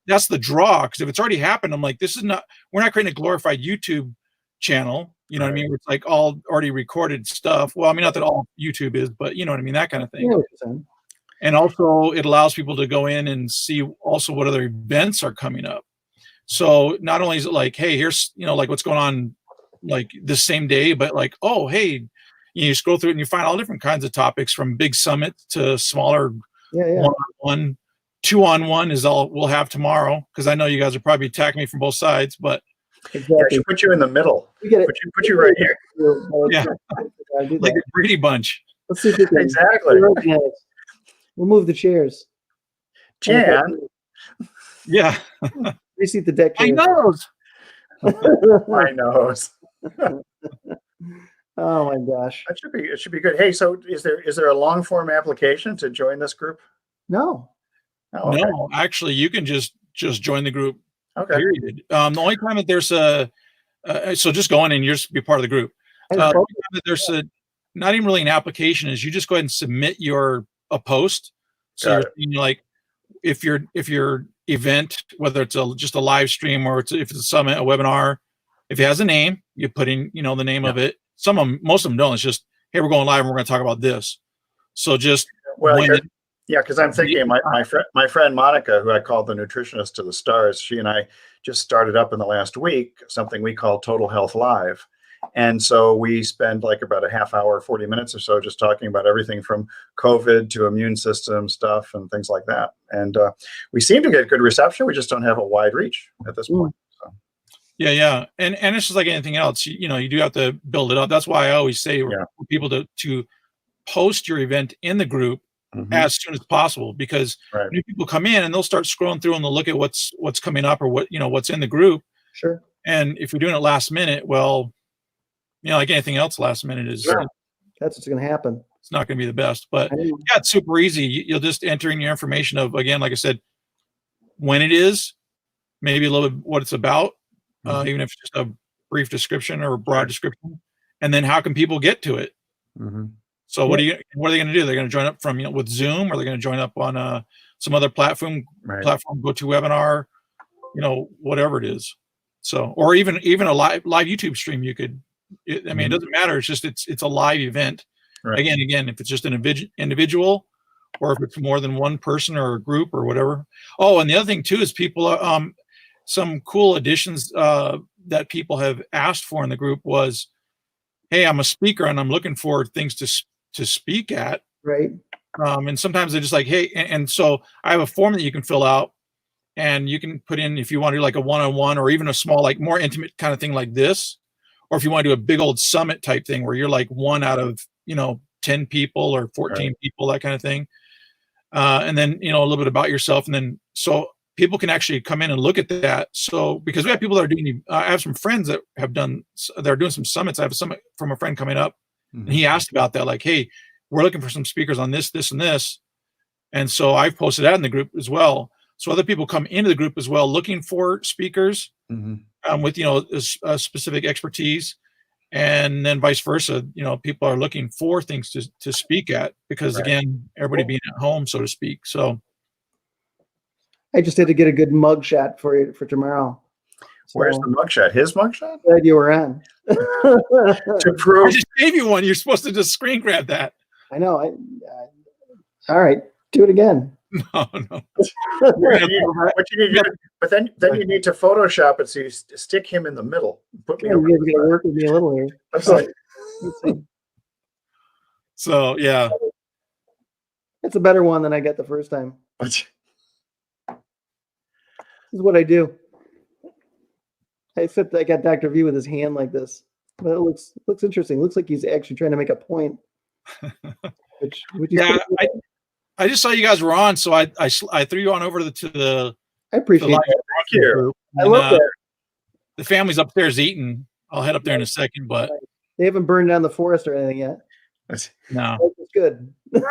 that's the draw. Because if it's already happened, I'm like, we're not creating a glorified YouTube channel. You know what I mean? It's like all already recorded stuff. Well, I mean, not that all YouTube is, but you know what I mean? That kind of thing. And also it allows people to go in and see also what other events are coming up. So not only is it like, hey, here's, like what's going on like the same day, but like, oh, hey, you scroll through it and you find all different kinds of topics from big summits to smaller one-on-one. 2-on-1 is all we'll have tomorrow, because I know you guys are probably attacking me from both sides, but exactly. I should put you in the middle. Put you right here. Yeah, like a Brady Bunch. Let's see if we can. Exactly. We'll move the chairs. Jan. Yeah. Reseat the deck chairs. My nose. Oh my gosh. It should be good. Hey, so is there a long form application to join this group? No. Oh, okay. No, actually you can just join the group. Okay. Period. The only time that there's so just go in and you're just be part of the group. The only time that there's not even really an application is you just go ahead and submit a post. So you're like, if your event, whether it's just a live stream or if it's a summit, a webinar, if it has a name, you put in, the name of it. Most of them don't. It's just, hey, we're going live and we're going to talk about this. So just because I'm thinking my friend Monica, who I call the nutritionist to the stars, she and I just started up in the last week something we call Total Health Live. And so we spend like about a half hour, 40 minutes or so just talking about everything from COVID to immune system stuff and things like that. And we seem to get good reception. We just don't have a wide reach at this point. So. Yeah. And it's just like anything else. You do have to build it up. That's why I always say for people to post your event in the group as soon as possible, because new people come in and they'll start scrolling through and they'll look at what's coming up or what's in the group. Sure. And if you're doing it last minute, well, like anything else, last minute is that's what's going to happen. It's not going to be the best, but it's super easy. You'll just enter in your information of, again, like I said, when it is, maybe a little bit what it's about, even if it's just a brief description or a broad description, and then how can people get to it? So what are they going to do? They're going to join up from with Zoom, or they're going to join up on some other platform, GoToWebinar, whatever it is. So, or even a live YouTube stream, you could. It doesn't matter. It's just it's a live event. Right. Again, if it's just an individual, or if it's more than one person or a group or whatever. Oh, and the other thing too is people some cool additions that people have asked for in the group was, hey, I'm a speaker and I'm looking for things to speak at. Right. And sometimes they're just like, hey, and so I have a form that you can fill out, and you can put in if you want to do like a one-on-one or even a small, like more intimate kind of thing like this, or if you want to do a big old summit type thing where you're like one out of 10 people or 14 people, that kind of thing. And then a little bit about yourself, and then so people can actually come in and look at that. So because we have people that are doing, I have some friends that they're doing some summits. I have a summit from a friend coming up, and he asked about that, like, hey, we're looking for some speakers on this, and this. And so I've posted that in the group as well. So other people come into the group as well, looking for speakers with, a specific expertise. And then vice versa, people are looking for things to speak at, because again, everybody being at home, so to speak. So I just had to get a good mug shot for tomorrow. So, where's the mugshot? His mugshot? Glad you were on. To prove. I just gave you one. You're supposed to just screen grab that. I know. All right, do it again. No. But then you need to Photoshop it so you stick him in the middle. Put me over. You're going to work with me a little here. So yeah, it's a better one than I got the first time. This is what I do. I got Dr. V with his hand like this, but it looks interesting. It looks like he's actually trying to make a point. I just saw you guys were on, so I threw you on over to the. I appreciate it. Thank you. I love that. The family's upstairs eating. I'll head up there in a second, but they haven't burned down the forest or anything yet. No, it's good. We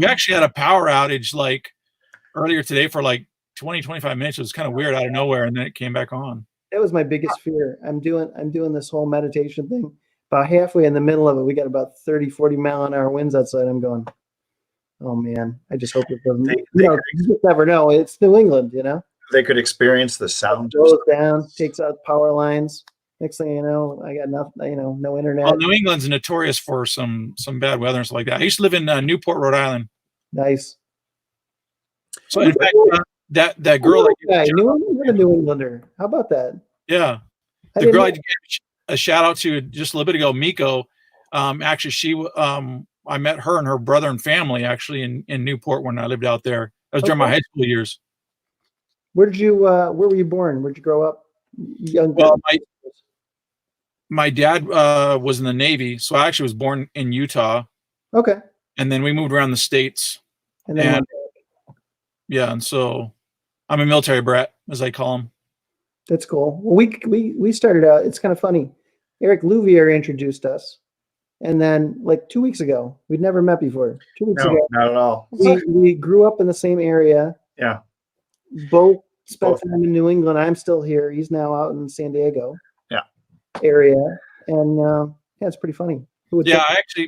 actually had a power outage like earlier today for like 20-25 minutes. It was kind of weird out of nowhere, and then it came back on. That was my biggest fear. I'm doing this whole meditation thing. About halfway in the middle of it, we got about 30-40 mile an hour winds outside. I'm going, oh man, I just hope it doesn't. You just never know. It's New England, They could experience the sound. It goes down, takes out power lines. Next thing you know, I got nothing. No internet. Well, New England's notorious for some bad weather and stuff like that. I used to live in Newport, Rhode Island. Nice. So in fact, that girl, you're a New Englander. How about that? Yeah, the girl I gave a shout out to just a little bit ago, Miko. Actually, I met her and her brother and family actually in Newport when I lived out there. That was during my high school years. Where were you born? Where'd you grow up? Well, my dad was in the Navy, so I actually was born in Utah. Okay. And then we moved around the states. And so I'm a military brat, as I call them. That's cool. Well, we started out. It's kind of funny. Eric Louvier introduced us, and then like 2 weeks ago, we'd never met before. 2 weeks ago, not at all. We grew up in the same area. Yeah. Both spent time in New England. I'm still here. He's now out in San Diego. Area, and it's pretty funny.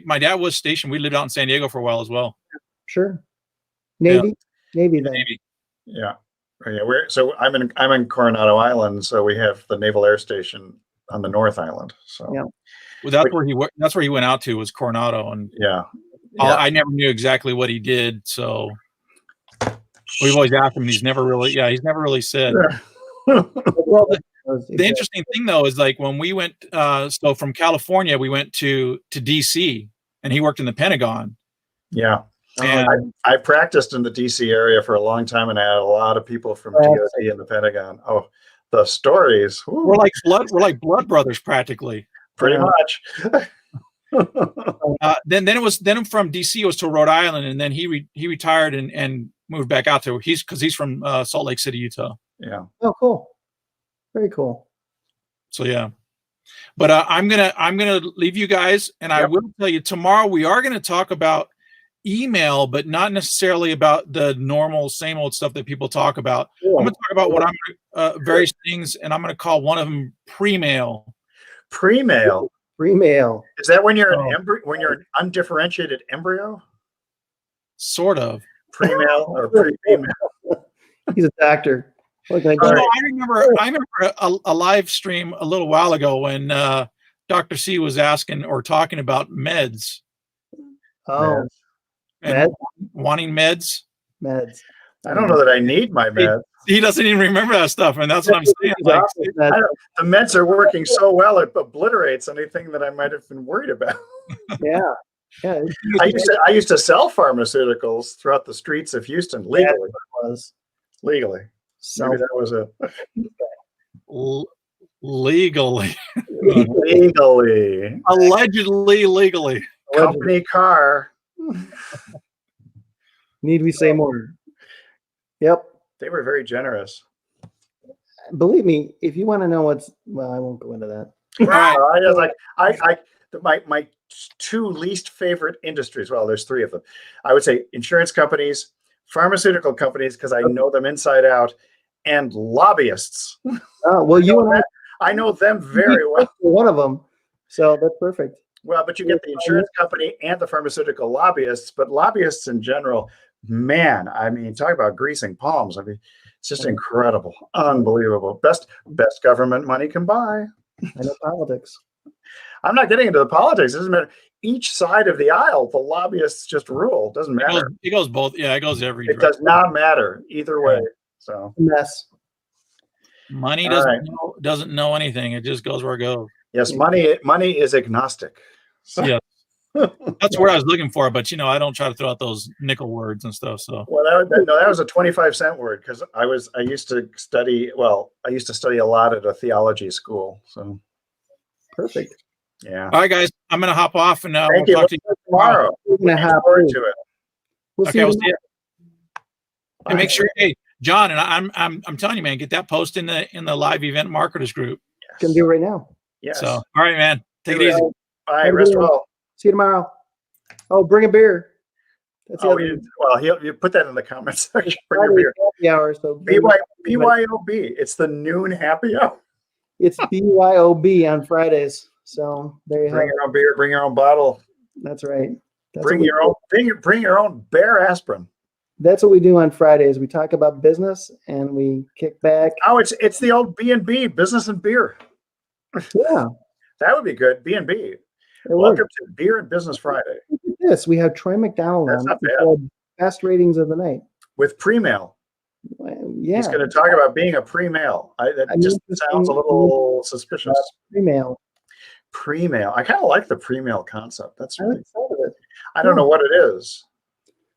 My dad was stationed. We lived out in San Diego for a while as well. Sure. Navy. Navy then. Navy. Yeah. Yeah. I'm in Coronado Island, so we have the Naval Air Station on the North Island. So Yeah. Well, that's where he went out to, was Coronado, and I never knew exactly what he did. So we've always asked him, and he's never really said. Well, the interesting thing though is, like, when we went, so from California we went to DC, and he worked in the Pentagon. Yeah. And I practiced in the DC area for a long time, and I had a lot of people from DOD and the Pentagon. Oh, the stories. Woo. We're like blood brothers practically. Pretty much. Then from DC it was to Rhode Island, and then he retired and moved back out to because he's from Salt Lake City, Utah. Yeah. Oh, cool. Very cool. So yeah, but I'm gonna leave you guys, and I will tell you, tomorrow we are going to talk about email, but not necessarily about the normal same old stuff that people talk about. I'm going to talk about what various things, and I'm going to call one of them pre-mail. Pre-mail. Pre-mail. Is that when you're an undifferentiated embryo? Sort of. Pre-mail or pre-female? He's a doctor. I remember a live stream a little while ago when Dr. C was asking or talking about meds. Oh, and wanting meds. Meds. I don't know that I need my meds. He doesn't even remember that stuff, and that's what I'm saying. Like, the meds are working so well, it obliterates anything that I might have been worried about. Yeah. I used to sell pharmaceuticals throughout the streets of Houston legally. Legally. So maybe that was a legally. Legally. Allegedly legally. Company car. Need we say more? Yep. They were very generous. Believe me, if you want to know I won't go into that. My two least favorite industries. Well, there's three of them. I would say insurance companies, pharmaceutical companies, because I know them inside out, and lobbyists. Well, I know them very well. One of them, so that's perfect. Well, but you get the insurance company and the pharmaceutical lobbyists, but lobbyists in general, man, I mean, talk about greasing palms. I mean, it's just incredible, unbelievable. Best government money can buy. I know politics. I'm not getting into the politics. It doesn't matter. Each side of the aisle, the lobbyists just rule. It doesn't matter. It goes both. Yeah, it goes every direction. It does not matter either way. So mess. Money doesn't know anything. It just goes where it goes. Yes, money is agnostic. So. Yeah, that's what I was looking for. But I don't try to throw out those nickel words and stuff. So that was a 25-cent word, because I used to study a lot at a theology school. So perfect. Yeah. All right, guys, I'm gonna hop off, and we'll talk to you tomorrow. Looking forward to it. We'll see you. And make sure, hey, John, and I'm telling you, man, get that post in the live event marketers group. Yes. Can do right now. Yes. So, all right, man, take it easy. Bye. Rest well. See you tomorrow. Oh, bring a beer. That's you put that in the comments section. Bring a beer. Happy hour. So BYOB. It's the noon happy hour. It's BYOB on Fridays. So there you have it. Bring your own beer. Bring your own bottle. That's right. Bring your own Bear aspirin. That's what we do on Fridays. We talk about business and we kick back. Oh, it's the old B&B, business and beer. Yeah, that would be good. B&B. Welcome to Beer and Business Friday. Yes, we have Troy McDonald on. That's not bad. Best ratings of the night with pre-mail. Yeah, he's going to talk about being a pre-mail. That just sounds a little suspicious. Pre-mail. I kind of like the pre-mail concept. That's really excited it. I don't know what it is.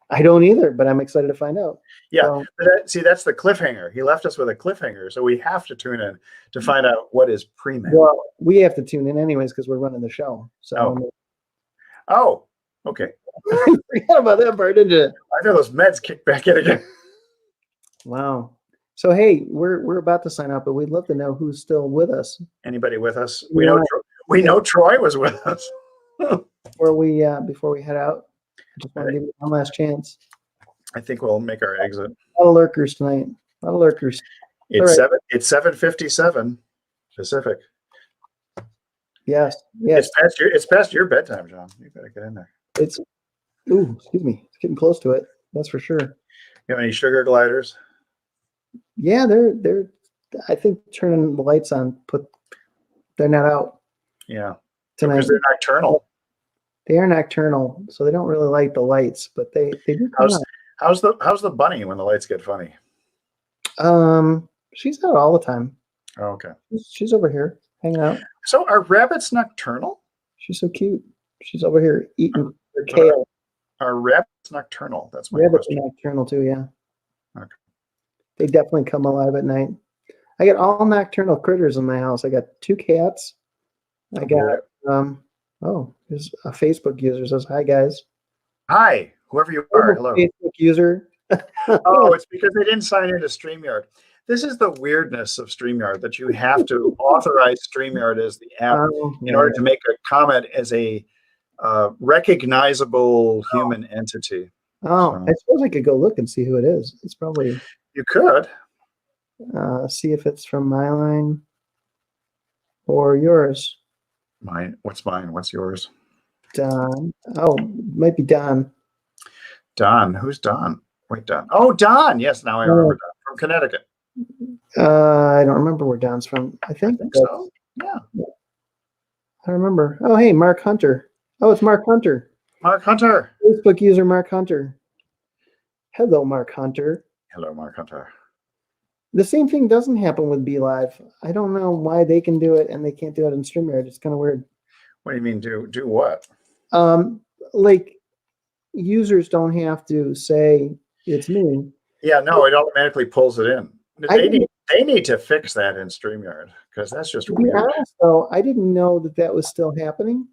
I don't either, but I'm excited to find out. Yeah, see, that's the cliffhanger. He left us with a cliffhanger, so we have to tune in to find out what is pre-mail. Well, we have to tune in anyways because we're running the show. So. Okay. Forgot about that part, didn't you? I know those meds kicked back in again. Wow. So hey, we're about to sign up, but we'd love to know who's still with us. Anybody with us? We know Troy was with us. Before we head out, I just want to give you one last chance. I think we'll make our exit. A lot of lurkers tonight. A lot of lurkers. It's 7:57 Pacific. Yes. It's past your bedtime, John. You better get in there. Excuse me. It's getting close to it. That's for sure. You have any sugar gliders? Yeah, they're. I think turning the lights on. They're not out. Yeah, tonight. because they're nocturnal. They are nocturnal, so they don't really like the lights, but they do come out. How's the bunny when the lights get funny? She's out all the time. Oh, okay. She's over here hanging out. So are rabbits nocturnal? She's so cute. She's over here eating her kale. Are rabbits nocturnal? That's my Rabbits question. are nocturnal too, yeah. Okay. They definitely come alive at night. I got all nocturnal critters in my house. I got 2 cats. I got there's a Facebook user says, "Hi guys." Hi, whoever you are. Hello. Facebook user. Oh, it's because they didn't sign into StreamYard. This is the weirdness of StreamYard, that you have to authorize StreamYard as the app in order to make a comment as a recognizable human entity. Oh, I suppose I could go look and see who it is. It's probably. You could. See if it's from my line or yours. Mine. What's mine? What's yours? Don. Oh, might be Don. Don. Who's Don? Wait, Don. Oh, Don. Yes, now I remember Don. From Connecticut. I don't remember where Don's from. I think so. Yeah. I remember. Oh, hey, Mark Hunter. Oh, it's Mark Hunter. Mark Hunter. Facebook user Mark Hunter. Hello, Mark Hunter. Hello, Mark Hunter. The same thing doesn't happen with BeLive. I don't know why they can do it and they can't do it in StreamYard. It's kind of weird. What do you mean do what? Like users don't have to say it's me. Yeah, no, it automatically pulls it in. They need to fix that in StreamYard, because that's just weird. So I didn't know that was still happening,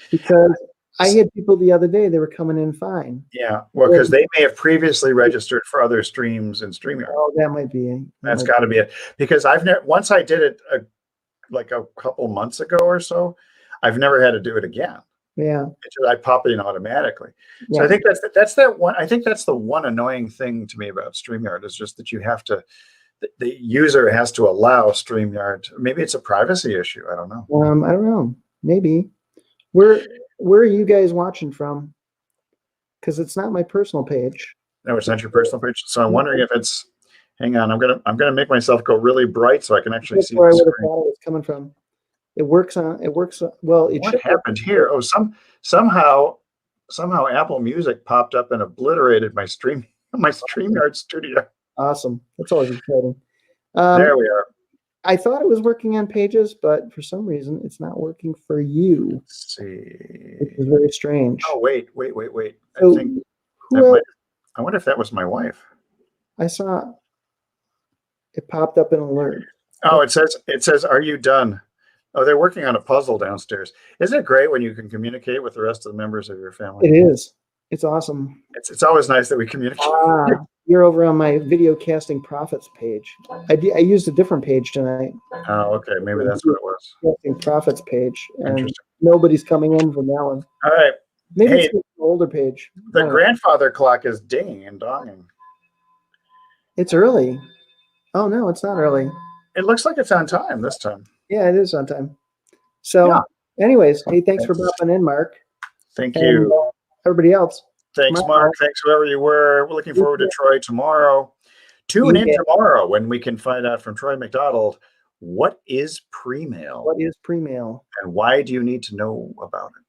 because I had people the other day, they were coming in fine. Yeah, well, because they may have previously registered for other streams in StreamYard. Oh, that might be. That's got to be it. Because once I did it like a couple months ago or so, I've never had to do it again. Yeah, I pop it in automatically. Yeah. So I think that's that one. I think that's the one annoying thing to me about StreamYard, is just that you have to. The user has to allow StreamYard. Maybe it's a privacy issue. I don't know. I don't know. Maybe. Where are you guys watching from? Because it's not my personal page. No, it's not your personal page. So I'm wondering if it's. Hang on, I'm gonna make myself go really bright so I can actually see. Where I would have thought it was coming from. It works on. Well, what happened here? Oh, somehow Apple Music popped up and obliterated my StreamYard studio. Awesome. That's always exciting. There we are. I thought it was working on Pages, but for some reason it's not working for you. Let's see. Which is very strange. Oh, wait. So I wonder if that was my wife. I saw it popped up an alert. Oh, it says, "Are you done?" Oh, they're working on a puzzle downstairs. Isn't it great when you can communicate with the rest of the members of your family? It is. It's awesome. It's always nice that we communicate. You're over on my video casting profits page. I used a different page tonight. Oh, okay. Maybe that's what it was. Casting profits page, and nobody's coming in from that one. All right. Maybe it's an older page. The grandfather clock is dinging and donging. It's early. Oh no, it's not early. It looks like it's on time this time. Yeah, it is on time. So, anyways, hey, thanks for popping in, Mark. Thank you. Everybody else. Thanks, Mark. Thanks, whoever you were. We're looking forward to Troy tomorrow. Tune in tomorrow when we can find out from Troy McDonald, what is pre-mail? What is pre-mail? And why do you need to know about it?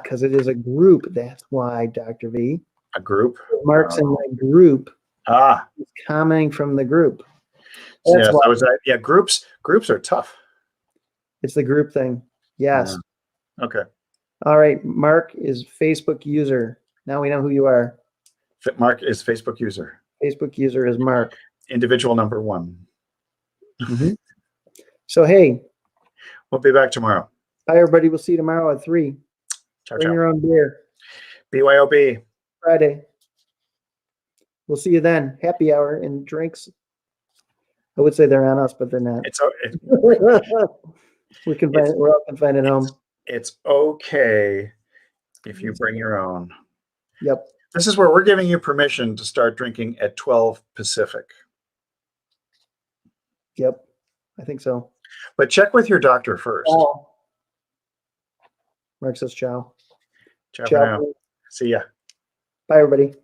Because it is a group. That's why, Dr. V. A group? Mark's in my group. He's commenting from the group. Yes, yeah, groups are tough. It's the group thing. Yes. Yeah. Okay. All right. Mark is Facebook user. Now we know who you are. Mark is Facebook user. Facebook user is Mark. Individual number 1. Mm-hmm. So, hey. We'll be back tomorrow. Bye, everybody. We'll see you tomorrow at 3. Bring your own beer. BYOB. Friday. We'll see you then. Happy hour and drinks. I would say they're on us, but they're not. We're all confined at home. It's okay if you bring your own. Yep. This is where we're giving you permission to start drinking at 12 Pacific. Yep. I think so. But check with your doctor first. Oh. Mark says ciao. Ciao. See ya. Bye, everybody.